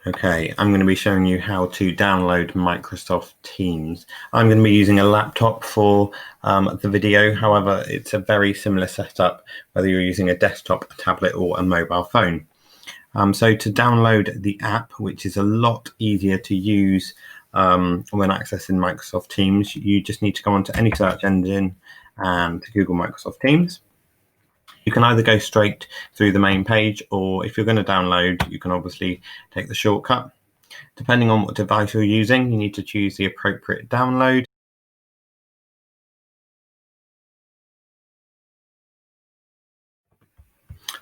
Okay, I'm going to be showing you how to download Microsoft Teams. I'm going to be using a laptop for the video. However, it's a very similar setup whether you're using a desktop, a tablet or a mobile phone. So to download the app, which is a lot easier to use when accessing Microsoft Teams, you just need to go onto any search engine and Google Microsoft Teams. You can either go straight through the main page, or if you're going to download, you can obviously take the shortcut. Depending on what device you're using, you need to choose the appropriate download.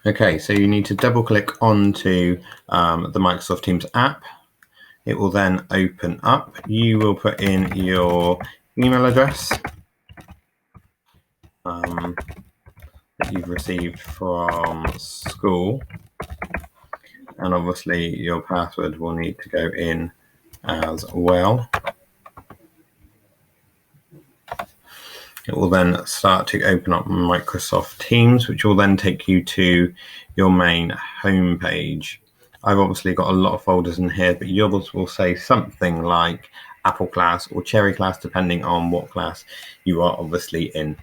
Okay, so you need to double click onto the Microsoft Teams app. It will then open up. You will put in your email address that you've received from school, and obviously your password will need to go in as well. It will then start to open up Microsoft Teams, which will then take you to your main home page. I've obviously got a lot of folders in here, but yours will say something like Apple class or Cherry class, depending on what class you are obviously in.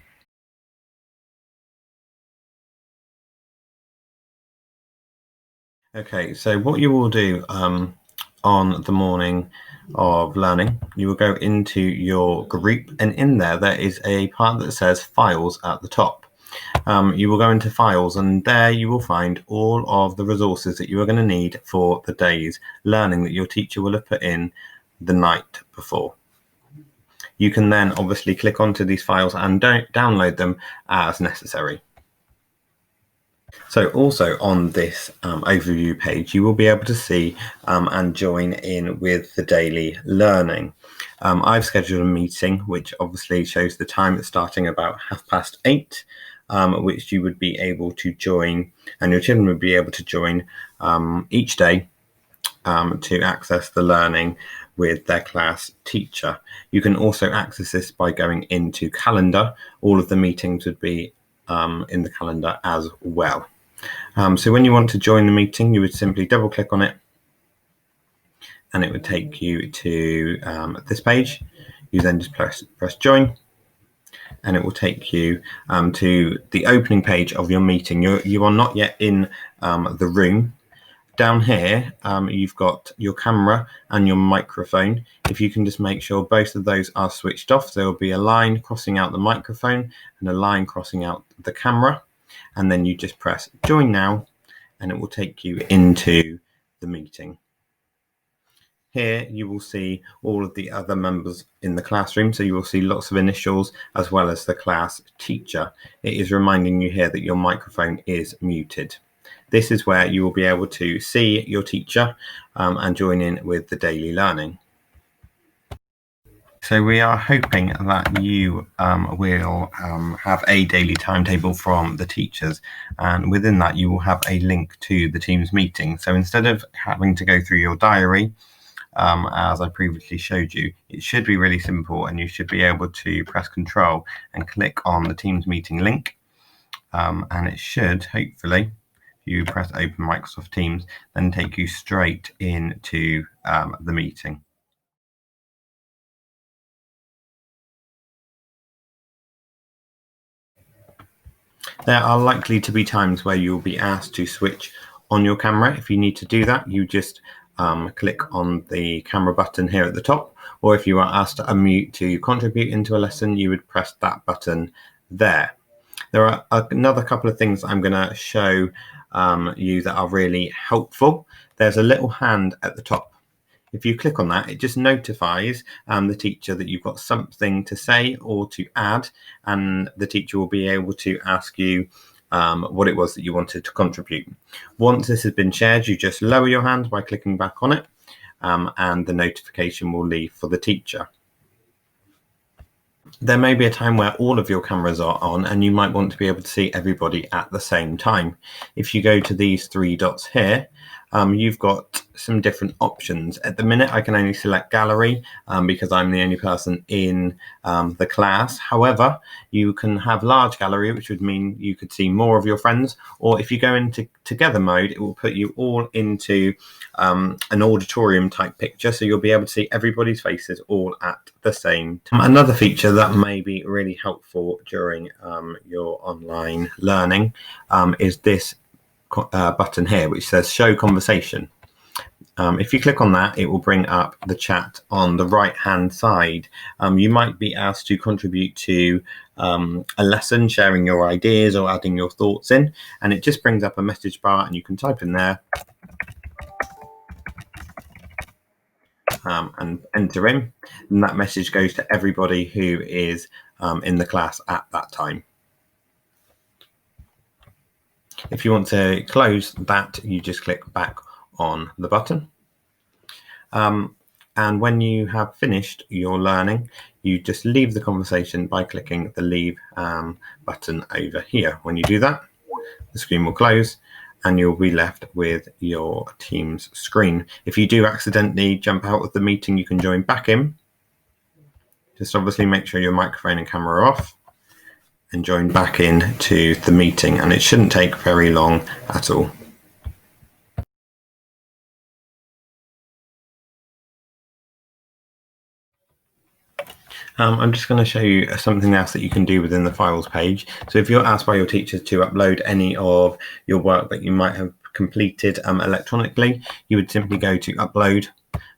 Okay, so what you will do on the morning of learning, you will go into your group, and in there is a part that says files at the top. You will go into files, and there you will find all of the resources that you are going to need for the day's learning that your teacher will have put in the night before. You can then obviously click onto these files and download them as necessary. So also on this overview page, you will be able to see and join in with the daily learning. I've scheduled a meeting, which obviously shows the time. It's starting about 8:30, which you would be able to join, and your children would be able to join each day to access the learning with their class teacher. You can also access this by going into calendar. All of the meetings would be in the calendar as well. So when you want to join the meeting, you would simply double click on it, and it would take you to this page. You then just press join, and it will take you to the opening page of your meeting. You are not yet in the room. Down here, you've got your camera and your microphone. If you can just make sure both of those are switched off, there will be a line crossing out the microphone and a line crossing out the camera. And then you just press join now, and it will take you into the meeting. Here you will see all of the other members in the classroom. So you will see lots of initials as well as the class teacher. It is reminding you here that your microphone is muted. This is where you will be able to see your teacher and join in with the daily learning. So we are hoping that you will have a daily timetable from the teachers, and within that you will have a link to the Teams meeting. So instead of having to go through your diary, as I previously showed you, it should be really simple, and you should be able to press Control and click on the Teams meeting link, and it should hopefully, if you press open Microsoft Teams, then take you straight into the meeting. There are likely to be times where you'll be asked to switch on your camera. If you need to do that, you just click on the camera button here at the top, or if you are asked to unmute to contribute into a lesson, you would press that button there. There are another couple of things I'm going to show you that are really helpful. There's a little hand at the top. If you click on that, it just notifies the teacher that you've got something to say or to add, and the teacher will be able to ask you what it was that you wanted to contribute. Once this has been shared, you just lower your hand by clicking back on it, and the notification will leave for the teacher. There may be a time where all of your cameras are on, and you might want to be able to see everybody at the same time. If you go to these three dots here, you've got some different options. At the minute, I can only select gallery because I'm the only person in the class. However, you can have large gallery, which would mean you could see more of your friends, or if you go into together mode, it will put you all into an auditorium type picture, so you'll be able to see everybody's faces all at the same time. Another feature that may be really helpful during your online learning is this button here, which says show conversation. If you click on that, it will bring up the chat on the right hand side. You might be asked to contribute to a lesson, sharing your ideas or adding your thoughts in, and it just brings up a message bar and you can type in there and enter in, and that message goes to everybody who is in the class at that time. If you want to close that, you just click back on the button. And when you have finished your learning, you just leave the conversation by clicking the leave button over here. When you do that, the screen will close and you'll be left with your Teams screen. If you do accidentally jump out of the meeting, you can join back in. Just obviously make sure your microphone and camera are off and join back in to the meeting, and it shouldn't take very long at all. I'm just going to show you something else that you can do within the files page. So if you're asked by your teacher to upload any of your work that you might have completed electronically, you would simply go to upload,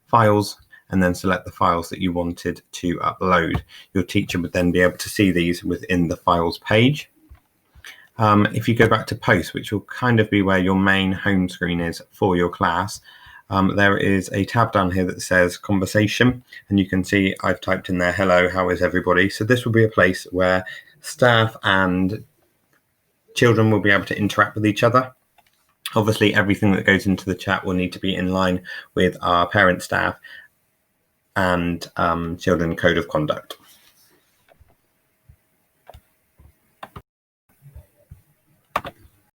files, and then select the files that you wanted to upload. Your teacher would then be able to see these within the files page. If you go back to post, which will kind of be where your main home screen is for your class, there is a tab down here that says conversation, and you can see I've typed in there, hello, how is everybody? So this will be a place where staff and children will be able to interact with each other. Obviously, everything that goes into the chat will need to be in line with our parent, staff, and children code of conduct.